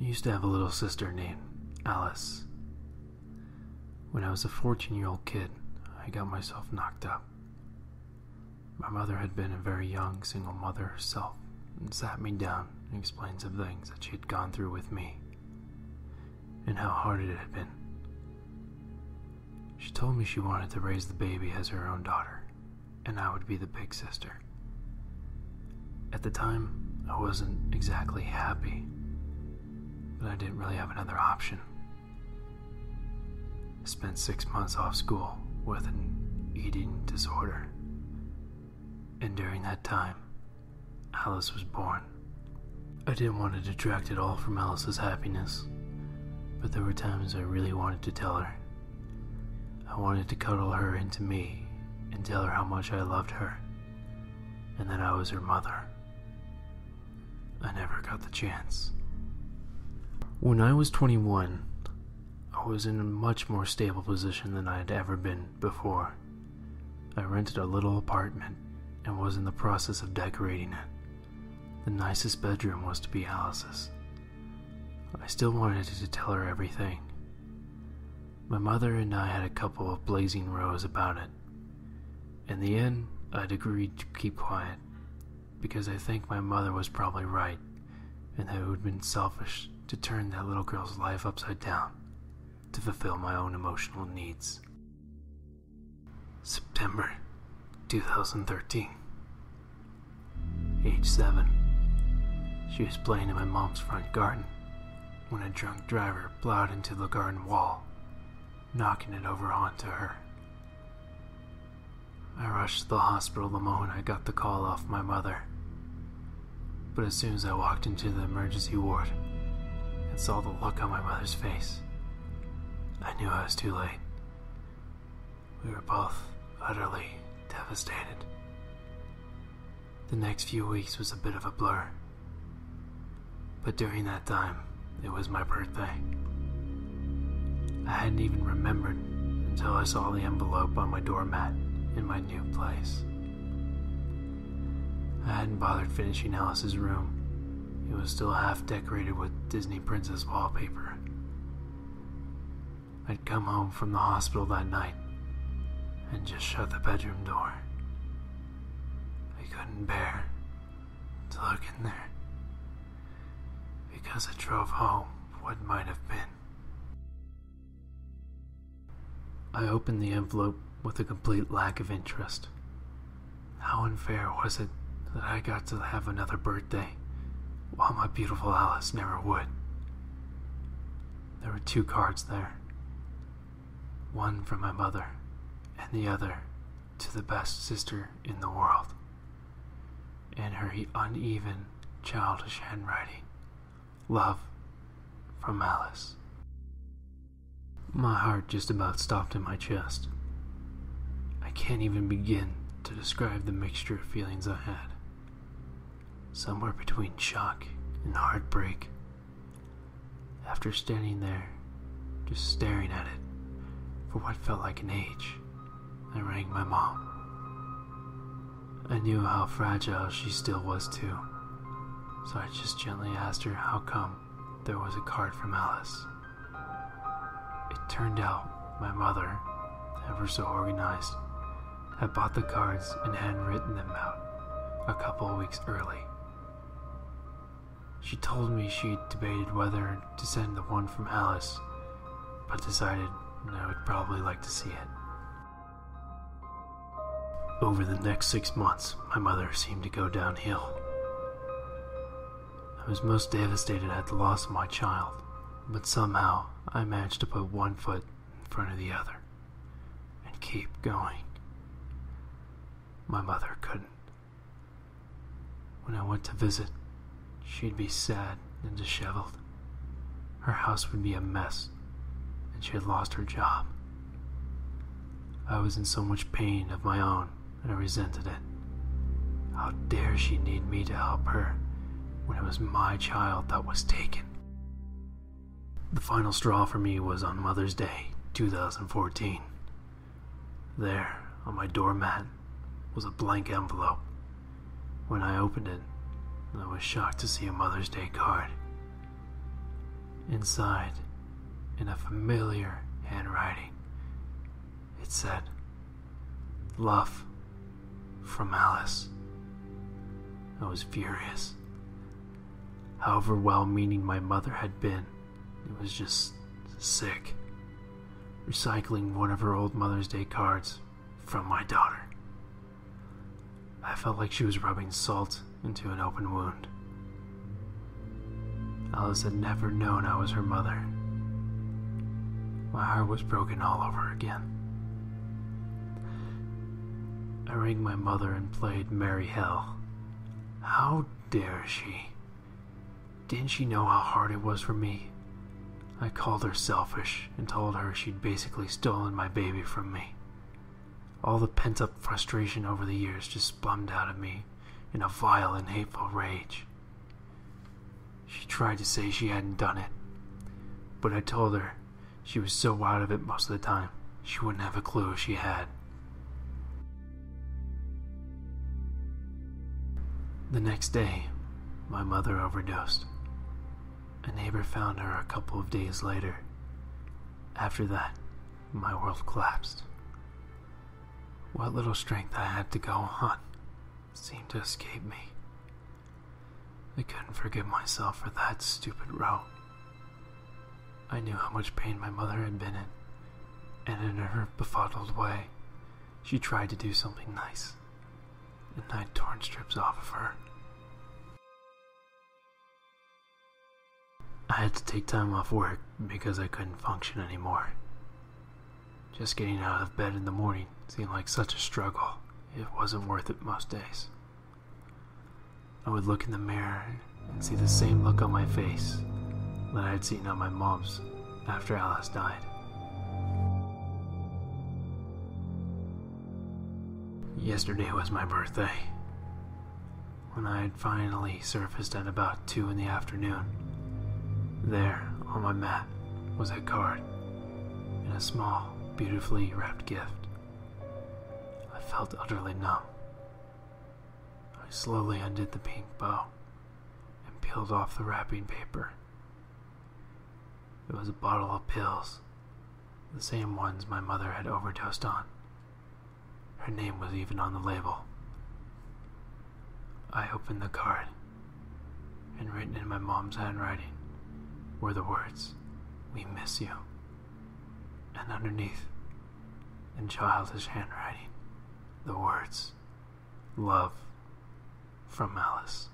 used to have a little sister named Alice. When I was a 14-year-old kid, I got myself knocked up. My mother had been a very young single mother herself and sat me down and explained some things that she had gone through with me and how hard it had been. She told me she wanted to raise the baby as her own daughter, and I would be the big sister. At the time, I wasn't exactly happy, but I didn't really have another option. I spent 6 months off school with an eating disorder, and during that time, Alice was born. I didn't want to detract at all from Alice's happiness, but there were times I really wanted to tell her. I wanted to cuddle her into me and tell her how much I loved her, and that I was her mother. I never got the chance. When I was 21, I was in a much more stable position than I had ever been before. I rented a little apartment and was in the process of decorating it. The nicest bedroom was to be Alice's. I still wanted to tell her everything. My mother and I had a couple of blazing rows about it. In the end, I'd agreed to keep quiet, because I think my mother was probably right, and that it would have been selfish to turn that little girl's life upside down to fulfill my own emotional needs. September 2013. Age 7. She was playing in my mom's front garden when a drunk driver plowed into the garden wall, knocking it over onto her. I rushed to the hospital the moment I got the call off my mother, but as soon as I walked into the emergency ward and saw the look on my mother's face, I knew I was too late. We were both utterly devastated. The next few weeks was a bit of a blur, but during that time, it was my birthday. I hadn't even remembered until I saw the envelope on my doormat in my new place. I hadn't bothered finishing Alice's room. It was still half decorated with Disney princess wallpaper. I'd come home from the hospital that night and just shut the bedroom door. I couldn't bear to look in there, because it drove home what might have been. I opened the envelope with a complete lack of interest. How unfair was it that I got to have another birthday while my beautiful Alice never would? There were 2 cards there. One from my mother, and the other to the best sister in the world, and her uneven, childish handwriting. Love, from Alice. My heart just about stopped in my chest. I can't even begin to describe the mixture of feelings I had. Somewhere between shock and heartbreak. After standing there, just staring at it, for what felt like an age, I rang my mom. I knew how fragile she still was too, so I just gently asked her how come there was a card from Alice. It turned out my mother, ever so organized, had bought the cards and hadn't written them out a couple of weeks early. She told me she'd debated whether to send the one from Alice, but decided I would probably like to see it. Over the next 6 months, my mother seemed to go downhill. I was most devastated at the loss of my child, but somehow I managed to put one foot in front of the other and keep going. My mother couldn't. When I went to visit, she'd be sad and disheveled. Her house would be a mess, and she had lost her job. I was in so much pain of my own, and I resented it. How dare she need me to help her when it was my child that was taken? The final straw for me was on Mother's Day, 2014. There, on my doormat, was a blank envelope. When I opened it, I was shocked to see a Mother's Day card. Inside, in a familiar handwriting, it said, "Love, from Alice." I was furious. However well-meaning my mother had been, it was just sick. Recycling one of her old Mother's Day cards from my daughter. I felt like she was rubbing salt into an open wound. Alice had never known I was her mother. My heart was broken all over again. I rang my mother and played Merry Hell. How dare she? Didn't she know how hard it was for me? I called her selfish and told her she'd basically stolen my baby from me. All the pent-up frustration over the years just spummed out of me in a vile and hateful rage. She tried to say she hadn't done it, but I told her she was so out of it most of the time, she wouldn't have a clue if she had. The next day, my mother overdosed. A neighbor found her a couple of days later. After that, my world collapsed. What little strength I had to go on seemed to escape me. I couldn't forgive myself for that stupid row. I knew how much pain my mother had been in, and in her befuddled way, she tried to do something nice, and I'd torn strips off of her. I had to take time off work because I couldn't function anymore. Just getting out of bed in the morning seemed like such a struggle, it wasn't worth it most days. I would look in the mirror and see the same look on my face that I had seen on my mom's after Alice died. Yesterday was my birthday. When I had finally surfaced at about 2 in the afternoon, there on my mat was a card and a small, beautifully wrapped gift. I felt utterly numb. I slowly undid the pink bow and peeled off the wrapping paper. It was a bottle of pills, the same ones my mother had overdosed on. Her name was even on the label. I opened the card, and written in my mom's handwriting were the words, "We miss you." And underneath, in childish handwriting, the words, "Love, from Alice."